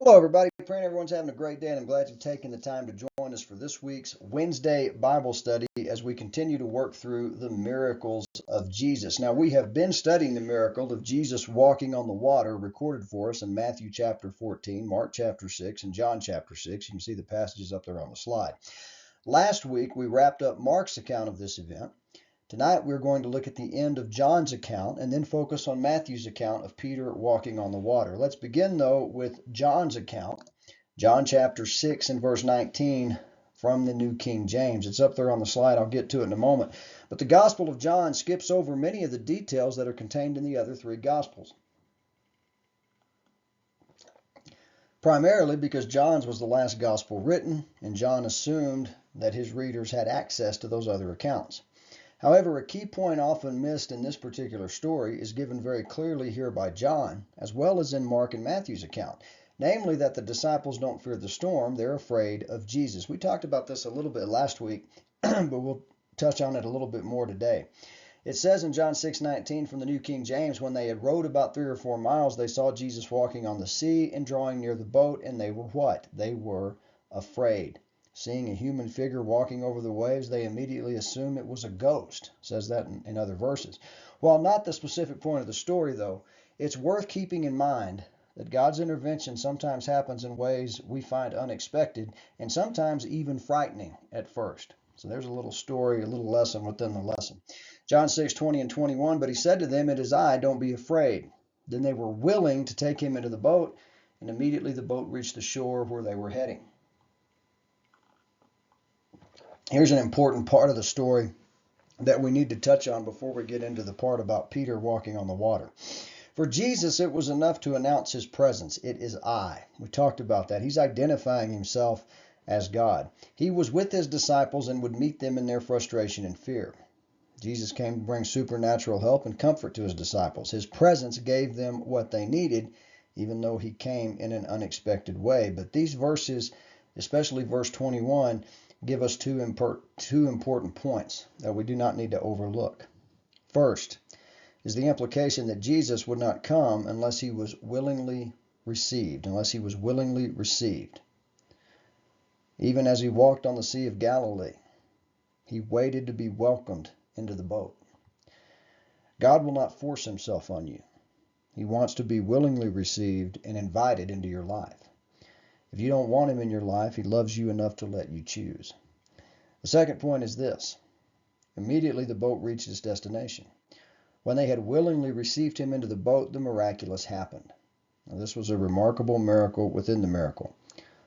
Hello, everybody. Praying everyone's having a great day, and I'm glad you've taken the time to join us for this week's Wednesday Bible study as we continue to work through the miracles of Jesus. Now, we have been studying the miracle of Jesus walking on the water recorded for us in Matthew chapter 14, Mark chapter 6, and John chapter 6. You can see the passages up there on the slide. Last week, we wrapped up Mark's account of this event. Tonight we're going to look at the end of John's account and then focus on Matthew's account of Peter walking on the water. Let's begin though with John's account. John chapter 6 and verse 19 from the New King James. It's up there on the slide. I'll get to it in a moment. But the Gospel of John skips over many of the details that are contained in the other three Gospels. Primarily because John's was the last Gospel written, and John assumed that his readers had access to those other accounts. However, a key point often missed in this particular story is given very clearly here by John, as well as in Mark and Matthew's account, namely that the disciples don't fear the storm, they're afraid of Jesus. We talked about this a little bit last week, but we'll touch on it a little bit more today. It says in John 6:19 from the New King James, when they had rowed about 3 or 4 miles, they saw Jesus walking on the sea and drawing near the boat, and they were what? They were afraid. Seeing a human figure walking over the waves, they immediately assume it was a ghost. It says that in other verses. While not the specific point of the story, though, it's worth keeping in mind that God's intervention sometimes happens in ways we find unexpected and sometimes even frightening at first. So there's a little story, a little lesson within the lesson. John 6:20 and 21, but he said to them, "It is I, don't be afraid." Then they were willing to take him into the boat, and immediately the boat reached the shore where they were heading. Here's an important part of the story that we need to touch on before we get into the part about Peter walking on the water. For Jesus, it was enough to announce his presence. It is I. We talked about that. He's identifying himself as God. He was with his disciples and would meet them in their frustration and fear. Jesus came to bring supernatural help and comfort to his disciples. His presence gave them what they needed, even though he came in an unexpected way. But these verses, especially verse 21, give us two important points that we do not need to overlook. First is the implication that Jesus would not come unless he was willingly received, Even as he walked on the Sea of Galilee, he waited to be welcomed into the boat. God will not force himself on you. He wants to be willingly received and invited into your life. If you don't want him in your life, he loves you enough to let you choose. The second point is this. Immediately the boat reached its destination. When they had willingly received him into the boat, the miraculous happened. Now, this was a remarkable miracle within the miracle.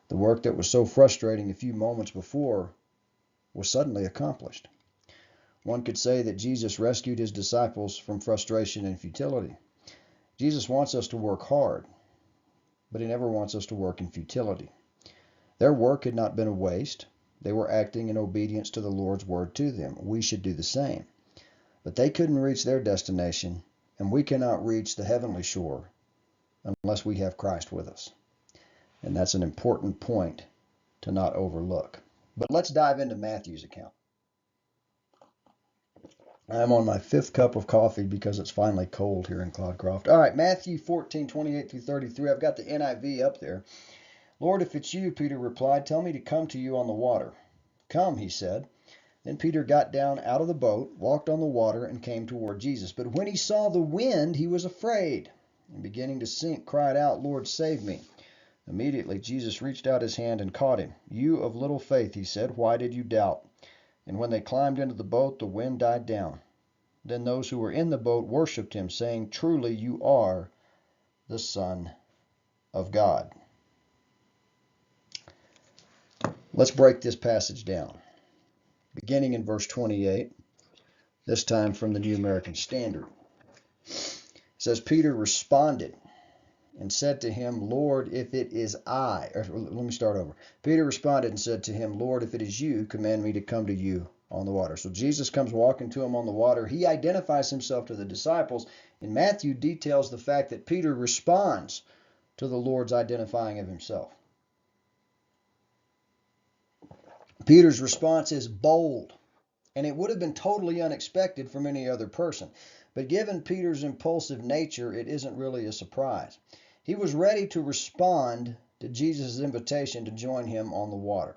The work that was so frustrating a few moments before was suddenly accomplished. One could say that Jesus rescued his disciples from frustration and futility. Jesus wants us to work hard, but he never wants us to work in futility. Their work had not been a waste. They were acting in obedience to the Lord's word to them. We should do the same. But they couldn't reach their destination, and we cannot reach the heavenly shore unless we have Christ with us. And that's an important point to not overlook. But let's dive into Matthew's account. I'm on my 5th cup of coffee because it's finally cold here in Cloudcroft. All right, Matthew 14:28 through 33. I've got the NIV up there. "Lord, if it's you," Peter replied, "tell me to come to you on the water." "Come," he said. Then Peter got down out of the boat, walked on the water, and came toward Jesus. But when he saw the wind, he was afraid, and beginning to sink, cried out, "Lord, save me." Immediately Jesus reached out his hand and caught him. "You of little faith," he said, "why did you doubt?" And when they climbed into the boat, the wind died down. Then those who were in the boat worshipped him, saying, "Truly you are the Son of God." Let's break this passage down. Beginning in verse 28, this time from the New American Standard. It says, Peter responded and said to him, "Lord, if it is I," or let me start over. Peter responded and said to him, "Lord, if it is you, command me to come to you on the water." So Jesus comes walking to him on the water. He identifies himself to the disciples, and Matthew details the fact that Peter responds to the Lord's identifying of himself. Peter's response is bold, and it would have been totally unexpected from any other person. But given Peter's impulsive nature, it isn't really a surprise. He was ready to respond to Jesus' invitation to join him on the water.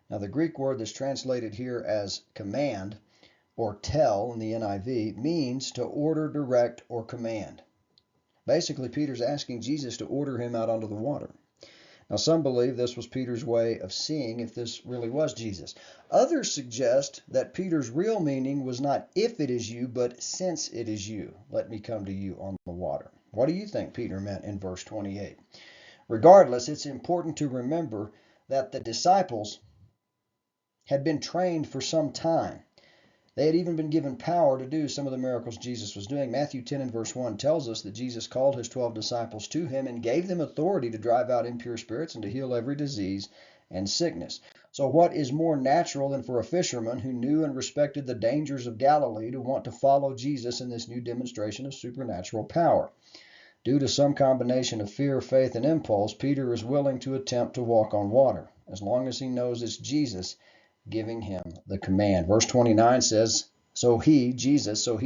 Now, the Greek word that's translated here as command or tell in the NIV means to order, direct, or command. Basically, Peter's asking Jesus to order him out onto the water. Now, some believe this was Peter's way of seeing if this really was Jesus. Others suggest that Peter's real meaning was not if it is you, but since it is you, let me come to you on the water. What do you think Peter meant in verse 28? Regardless, it's important to remember that the disciples had been trained for some time. They had even been given power to do some of the miracles Jesus was doing. Matthew 10 and verse 1 tells us that Jesus called his 12 disciples to him and gave them authority to drive out impure spirits and to heal every disease and sickness. So what is more natural than for a fisherman who knew and respected the dangers of Galilee to want to follow Jesus in this new demonstration of supernatural power? Due to some combination of fear, faith, and impulse, Peter is willing to attempt to walk on water, as long as he knows it's Jesus giving him the command. Verse 29 says, so he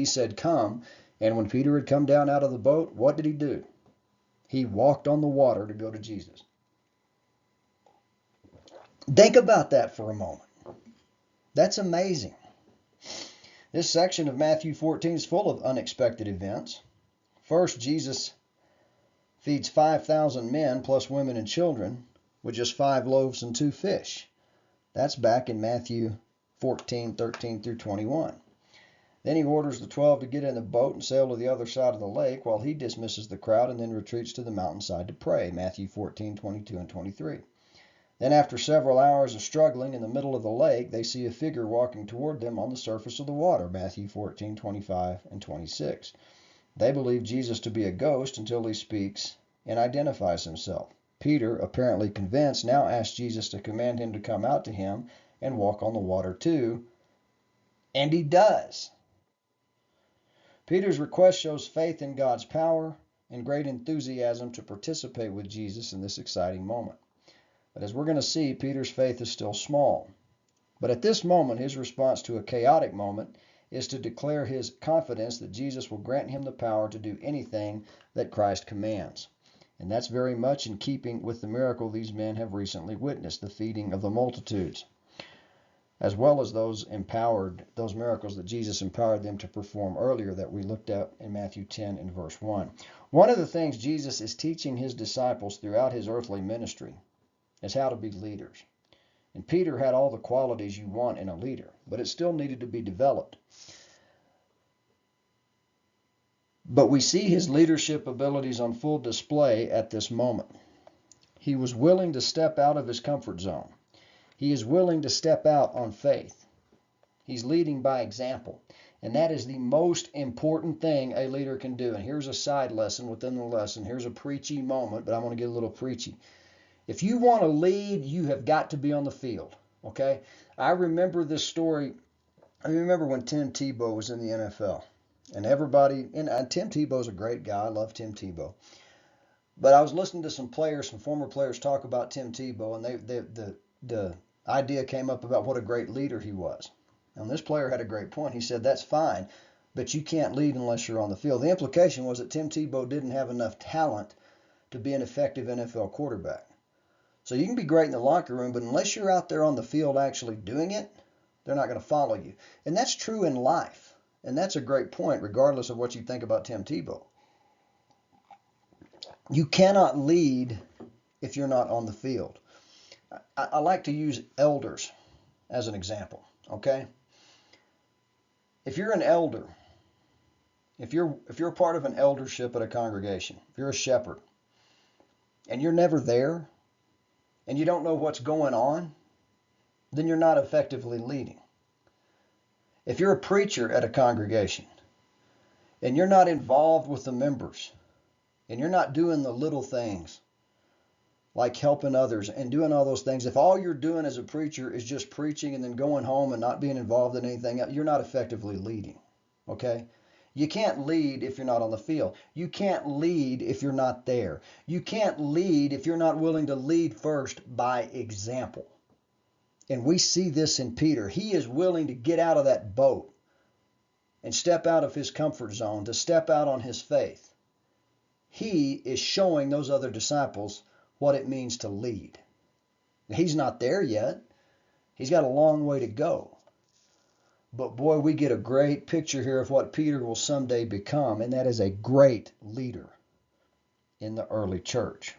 said, come. And when Peter had come down out of the boat, what did he do? He walked on the water to go to Jesus. Think about that for a moment. That's amazing. This section of Matthew 14 is full of unexpected events. First, Jesus feeds 5,000 men plus women and children with just 5 loaves and 2 fish. That's back in Matthew 14, 13 through 21. Then he orders the 12 to get in the boat and sail to the other side of the lake while he dismisses the crowd and then retreats to the mountainside to pray. Matthew 14, 22 and 23. Then after several hours of struggling in the middle of the lake, they see a figure walking toward them on the surface of the water. Matthew 14, 25 and 26. They believe Jesus to be a ghost until he speaks and identifies himself. Peter, apparently convinced, now asks Jesus to command him to come out to him and walk on the water too, and he does. Peter's request shows faith in God's power and great enthusiasm to participate with Jesus in this exciting moment. But as we're going to see, Peter's faith is still small. But at this moment, his response to a chaotic moment is to declare his confidence that Jesus will grant him the power to do anything that Christ commands. And that's very much in keeping with the miracle these men have recently witnessed, the feeding of the multitudes, as well as those miracles that Jesus empowered them to perform earlier that we looked at in Matthew 10 and verse 1. One of the things Jesus is teaching his disciples throughout his earthly ministry is how to be leaders. And Peter had all the qualities you want in a leader, but it still needed to be developed. But we see his leadership abilities on full display at this moment. He was willing to step out of his comfort zone. He is willing to step out on faith. He's leading by example. And that is the most important thing a leader can do. And here's a side lesson within the lesson. Here's a preachy moment, but I want to get a little preachy. If you want to lead, you have got to be on the field. Okay? I remember this story. I remember when Tim Tebow was in the NFL. And Tim Tebow's a great guy. I love Tim Tebow. But I was listening to some former players talk about Tim Tebow, and the idea came up about what a great leader he was. And this player had a great point. He said, that's fine, but you can't lead unless you're on the field. The implication was that Tim Tebow didn't have enough talent to be an effective NFL quarterback. So you can be great in the locker room, but unless you're out there on the field actually doing it, they're not going to follow you. And that's true in life. And that's a great point, regardless of what you think about Tim Tebow. You cannot lead if you're not on the field. I like to use elders as an example, okay? If you're an elder, if you're part of an eldership at a congregation, if you're a shepherd, and you're never there, and you don't know what's going on, then you're not effectively leading. If you're a preacher at a congregation and you're not involved with the members and you're not doing the little things like helping others and doing all those things, if all you're doing as a preacher is just preaching and then going home and not being involved in anything else, you're not effectively leading, okay? You can't lead if you're not on the field. You can't lead if you're not there. You can't lead if you're not willing to lead first by example. And we see this in Peter. He is willing to get out of that boat and step out of his comfort zone, to step out on his faith. He is showing those other disciples what it means to lead. He's not there yet. He's got a long way to go. But boy, we get a great picture here of what Peter will someday become, and that is a great leader in the early church.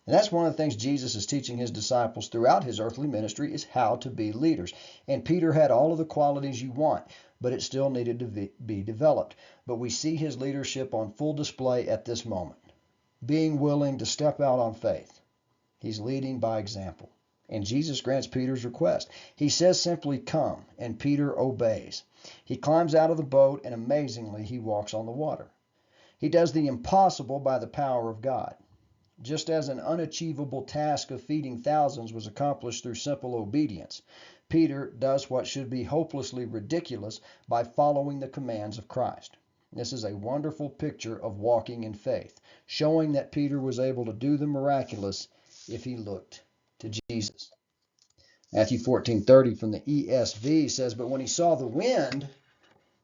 And that's one of the things Jesus is teaching his disciples throughout his earthly ministry, is how to be leaders. And Peter had all of the qualities you want, but it still needed to be developed. But we see his leadership on full display at this moment, being willing to step out on faith. He's leading by example. And Jesus grants Peter's request. He says simply, "Come," and Peter obeys. He climbs out of the boat, and amazingly, he walks on the water. He does the impossible by the power of God. Just as an unachievable task of feeding thousands was accomplished through simple obedience, Peter does what should be hopelessly ridiculous by following the commands of Christ. This is a wonderful picture of walking in faith, showing that Peter was able to do the miraculous if he looked to Jesus. Matthew 14:30 from the ESV says, "But when he saw the wind,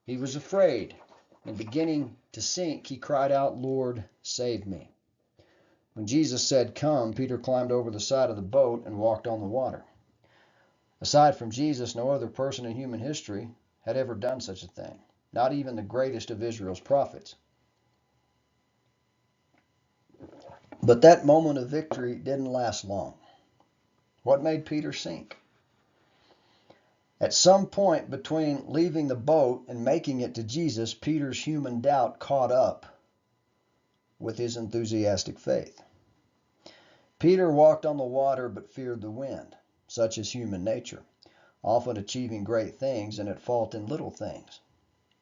he was afraid, and beginning to sink, he cried out, 'Lord, save me.' When Jesus said, 'Come,' Peter climbed over the side of the boat and walked on the water." Aside from Jesus, no other person in human history had ever done such a thing, not even the greatest of Israel's prophets. But that moment of victory didn't last long. What made Peter sink? At some point between leaving the boat and making it to Jesus, Peter's human doubt caught up with his enthusiastic faith. Peter walked on the water but feared the wind. Such is human nature, often achieving great things and at fault in little things.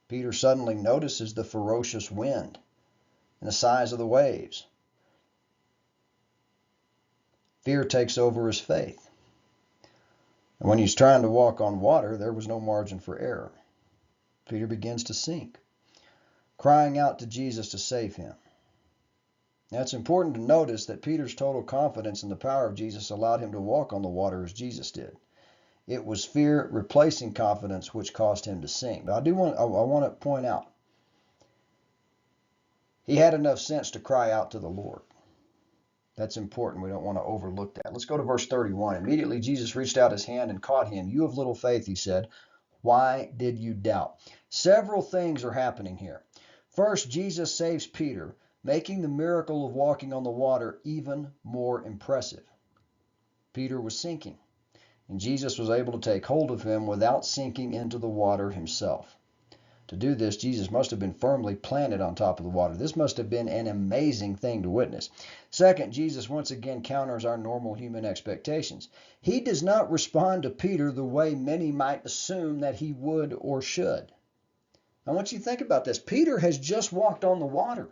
Peter suddenly notices the ferocious wind and the size of the waves. Fear takes over his faith. And when he's trying to walk on water, there was no margin for error. Peter begins to sink, crying out to Jesus to save him. Now, it's important to notice that Peter's total confidence in the power of Jesus allowed him to walk on the water as Jesus did. It was fear replacing confidence which caused him to sink. But I want to point out, he had enough sense to cry out to the Lord. That's important. We don't want to overlook that. Let's go to verse 31. Immediately Jesus reached out his hand and caught him. "You of little faith," he said, "why did you doubt?" Several things are happening here. First, Jesus saves Peter, making the miracle of walking on the water even more impressive. Peter was sinking, and Jesus was able to take hold of him without sinking into the water himself. To do this, Jesus must have been firmly planted on top of the water. This must have been an amazing thing to witness. Second, Jesus once again counters our normal human expectations. He does not respond to Peter the way many might assume that he would or should. I want you to think about this. Peter has just walked on the water.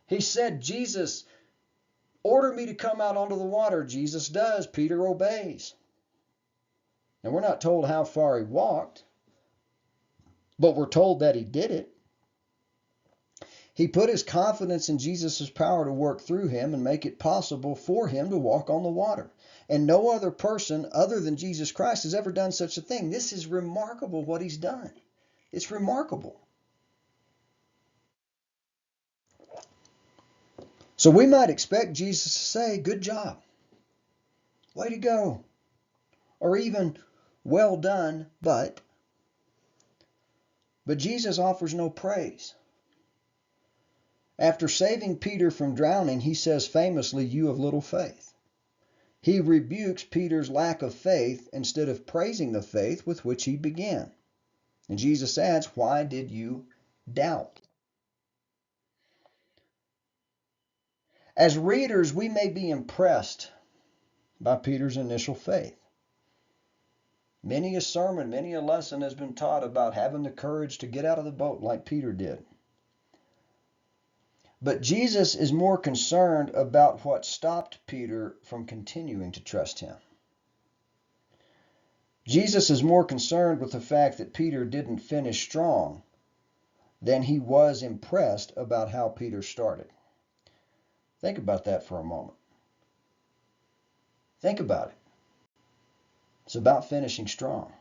He said, "Jesus, order me to come out onto the water." Jesus does. Peter obeys. And we're not told how far he walked, but we're told that he did it. He put his confidence in Jesus' power to work through him and make it possible for him to walk on the water. And no other person other than Jesus Christ has ever done such a thing. This is remarkable what he's done. It's remarkable. So we might expect Jesus to say, "Good job. Way to go." Or even, "Well done, but..." But Jesus offers no praise. After saving Peter from drowning, he says famously, "You of little faith." He rebukes Peter's lack of faith instead of praising the faith with which he began. And Jesus adds, "Why did you doubt?" As readers, we may be impressed by Peter's initial faith. Many a sermon, many a lesson has been taught about having the courage to get out of the boat like Peter did. But Jesus is more concerned about what stopped Peter from continuing to trust him. Jesus is more concerned with the fact that Peter didn't finish strong than he was impressed about how Peter started. Think about that for a moment. Think about it. It's about finishing strong.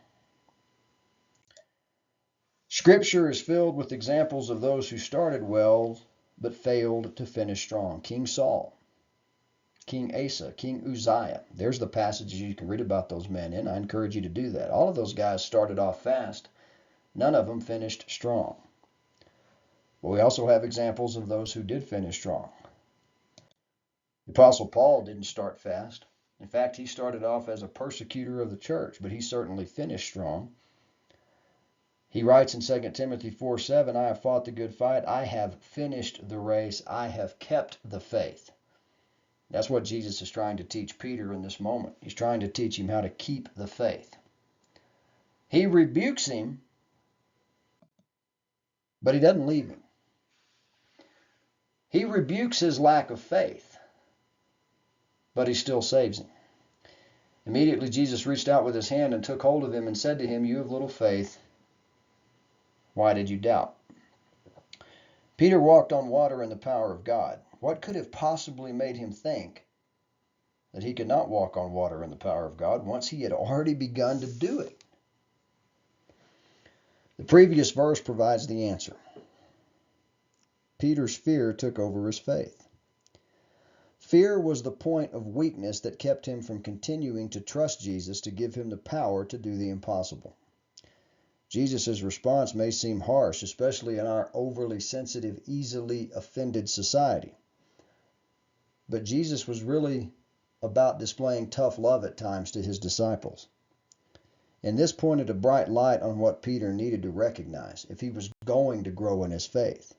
Scripture is filled with examples of those who started well but failed to finish strong. King Saul, King Asa, King Uzziah. There's the passages you can read about those men in. I encourage you to do that. All of those guys started off fast. None of them finished strong. But we also have examples of those who did finish strong. The Apostle Paul didn't start fast. In fact, he started off as a persecutor of the church, but he certainly finished strong. He writes in 2 Timothy 4:7, I have fought the good fight, I have finished the race, I have kept the faith. That's what Jesus is trying to teach Peter in this moment. He's trying to teach him how to keep the faith. He rebukes him, but he doesn't leave him. He rebukes his lack of faith, but he still saves him. Immediately Jesus reached out with his hand and took hold of him and said to him, You have little faith, why did you doubt? Peter walked on water in the power of God. What could have possibly made him think that he could not walk on water in the power of God once he had already begun to do it? The previous verse provides the answer. Peter's fear took over his faith. Fear was the point of weakness that kept him from continuing to trust Jesus to give him the power to do the impossible. Jesus' response may seem harsh, especially in our overly sensitive, easily offended society. But Jesus was really about displaying tough love at times to his disciples. And this pointed a bright light on what Peter needed to recognize if he was going to grow in his faith.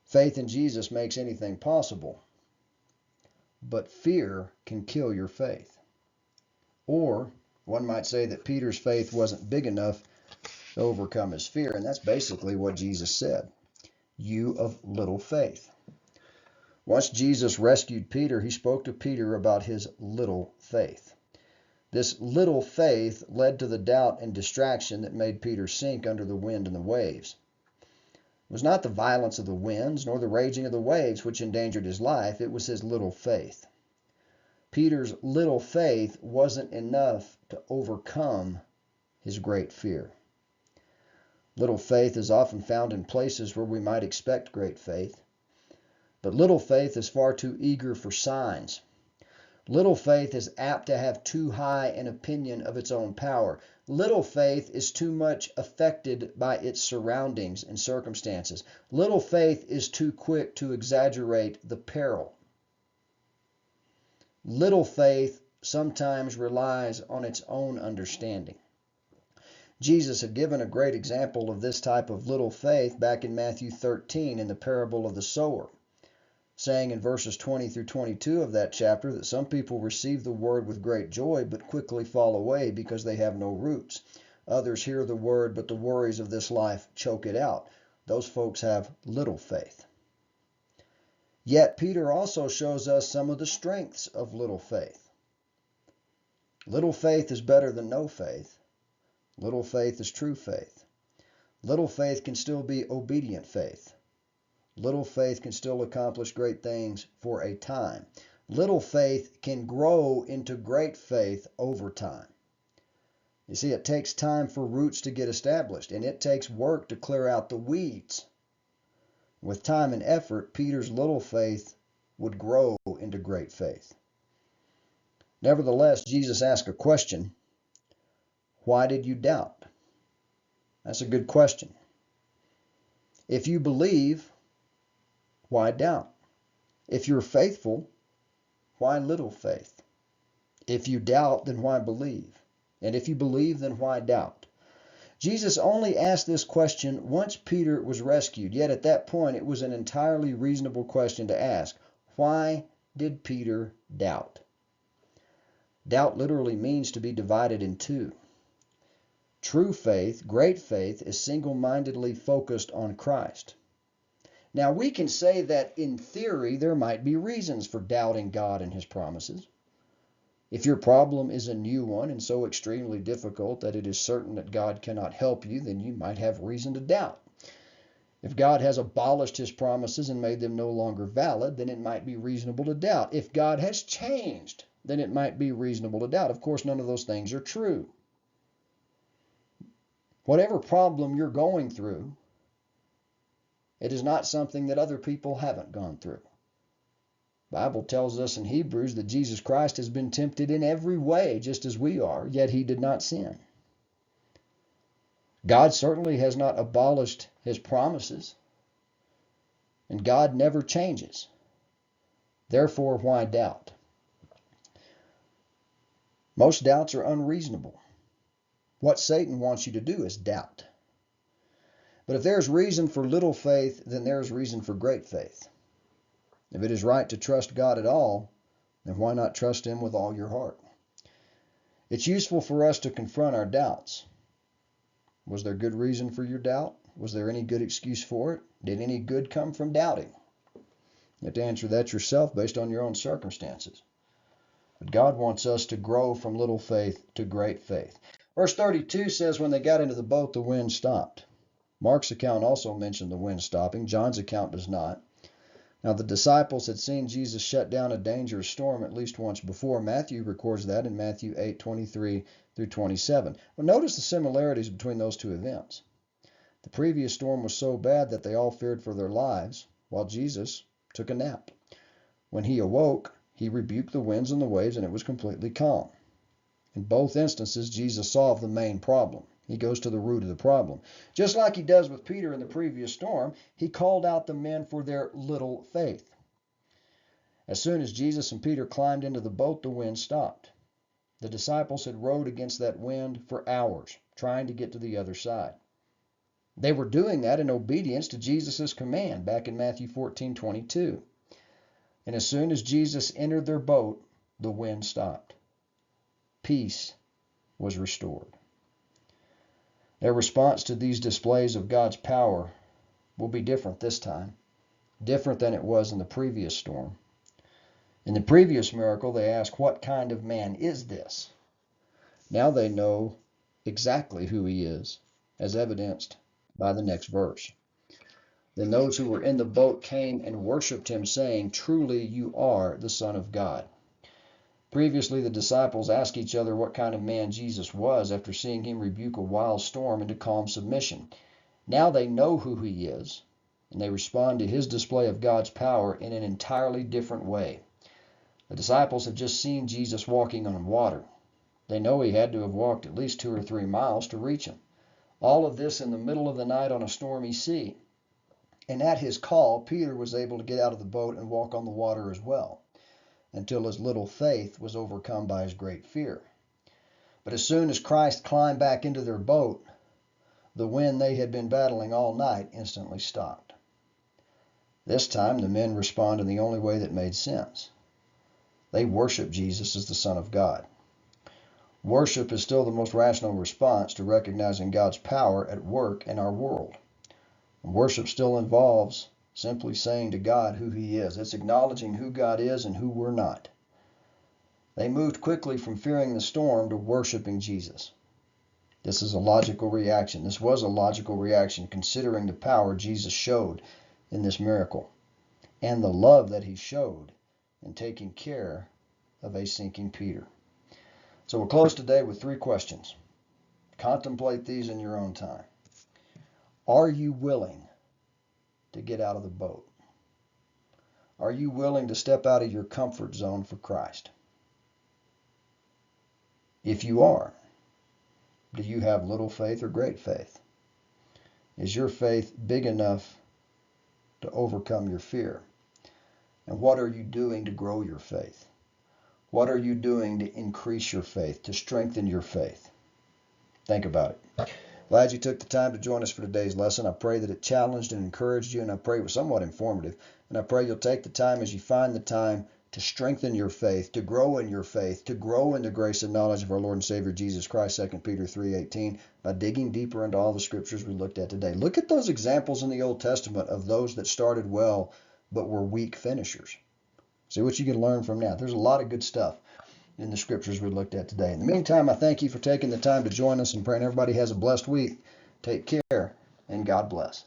Faith in Jesus makes anything possible, but fear can kill your faith. Or one might say that Peter's faith wasn't big enough to overcome his fear, and that's basically what Jesus said. You of little faith. Once Jesus rescued Peter, he spoke to Peter about his little faith. This little faith led to the doubt and distraction that made Peter sink under the wind and the waves. It was not the violence of the winds nor the raging of the waves which endangered his life, it was his little faith. Peter's little faith wasn't enough to overcome his great fear. Little faith is often found in places where we might expect great faith. But little faith is far too eager for signs. Little faith is apt to have too high an opinion of its own power. Little faith is too much affected by its surroundings and circumstances. Little faith is too quick to exaggerate the peril. Little faith sometimes relies on its own understanding. Jesus had given a great example of this type of little faith back in Matthew 13 in the parable of the sower, saying in verses 20 through 22 of that chapter that some people receive the word with great joy but quickly fall away because they have no roots. Others hear the word, but the worries of this life choke it out. Those folks have little faith. Yet Peter also shows us some of the strengths of little faith. Little faith is better than no faith. Little faith is true faith. Little faith can still be obedient faith. Little faith can still accomplish great things for a time. Little faith can grow into great faith over time. You see, it takes time for roots to get established, and it takes work to clear out the weeds. With time and effort, Peter's little faith would grow into great faith. Nevertheless, Jesus asked a question. Why did you doubt? That's a good question. If you believe, why doubt? If you're faithful, why little faith? If you doubt, then why believe? And if you believe, then why doubt? Jesus only asked this question once Peter was rescued, yet at that point it was an entirely reasonable question to ask. Why did Peter doubt? Doubt literally means to be divided in two. True faith, great faith, is single-mindedly focused on Christ. Now, we can say that in theory there might be reasons for doubting God and His promises. If your problem is a new one and so extremely difficult that it is certain that God cannot help you, then you might have reason to doubt. If God has abolished His promises and made them no longer valid, then it might be reasonable to doubt. If God has changed, then it might be reasonable to doubt. Of course, none of those things are true. Whatever problem you're going through, it is not something that other people haven't gone through. The Bible tells us in Hebrews that Jesus Christ has been tempted in every way, just as we are, yet he did not sin. God certainly has not abolished his promises, and God never changes. Therefore, why doubt? Most doubts are unreasonable. What Satan wants you to do is doubt. But if there's reason for little faith, then there's reason for great faith. If it is right to trust God at all, then why not trust him with all your heart? It's useful for us to confront our doubts. Was there good reason for your doubt? Was there any good excuse for it? Did any good come from doubting? You have to answer that yourself based on your own circumstances. But God wants us to grow from little faith to great faith. Verse 32 says, when they got into the boat, the wind stopped. Mark's account also mentioned the wind stopping. John's account does not. Now, the disciples had seen Jesus shut down a dangerous storm at least once before. Matthew records that in Matthew 8:23 through 27. Well, notice the similarities between those two events. The previous storm was so bad that they all feared for their lives, while Jesus took a nap. When he awoke, he rebuked the winds and the waves, and it was completely calm. In both instances, Jesus solved the main problem. He goes to the root of the problem. Just like he does with Peter in the previous storm, he called out the men for their little faith. As soon as Jesus and Peter climbed into the boat, the wind stopped. The disciples had rowed against that wind for hours, trying to get to the other side. They were doing that in obedience to Jesus' command back in Matthew 14:22. And as soon as Jesus entered their boat, the wind stopped. Peace was restored. Their response to these displays of God's power will be different this time, different than it was in the previous storm. In the previous miracle, they asked, what kind of man is this? Now they know exactly who he is, as evidenced by the next verse. Then those who were in the boat came and worshipped him, saying, truly you are the Son of God. Previously, the disciples asked each other what kind of man Jesus was after seeing him rebuke a wild storm into calm submission. Now they know who he is, and they respond to his display of God's power in an entirely different way. The disciples have just seen Jesus walking on water. They know he had to have walked at least 2 or 3 miles to reach him. All of this in the middle of the night on a stormy sea. And at his call, Peter was able to get out of the boat and walk on the water as well, until his little faith was overcome by his great fear. But as soon as Christ climbed back into their boat, the wind they had been battling all night instantly stopped. This time the men responded in the only way that made sense. They worshiped Jesus as the Son of God. Worship is still the most rational response to recognizing God's power at work in our world. Worship still involves simply saying to God who he is. It's acknowledging who God is and who we're not. They moved quickly from fearing the storm to worshiping Jesus. This is a logical reaction. This was a logical reaction considering the power Jesus showed in this miracle and the love that he showed in taking care of a sinking Peter. So we'll close today with 3 questions. Contemplate these in your own time. Are you willing to get out of the boat? Are you willing to step out of your comfort zone for Christ? If you are, do you have little faith or great faith? Is your faith big enough to overcome your fear? And what are you doing to grow your faith? What are you doing to increase your faith, to strengthen your faith? Think about it. Glad you took the time to join us for today's lesson. I pray that it challenged and encouraged you, and I pray it was somewhat informative. And I pray you'll take the time as you find the time to strengthen your faith, to grow in your faith, to grow in the grace and knowledge of our Lord and Savior Jesus Christ, 2 Peter 3:18, by digging deeper into all the scriptures we looked at today. Look at those examples in the Old Testament of those that started well but were weak finishers. See what you can learn from that. There's a lot of good stuff in the scriptures we looked at today. In the meantime, I thank you for taking the time to join us and praying everybody has a blessed week. Take care, and God bless.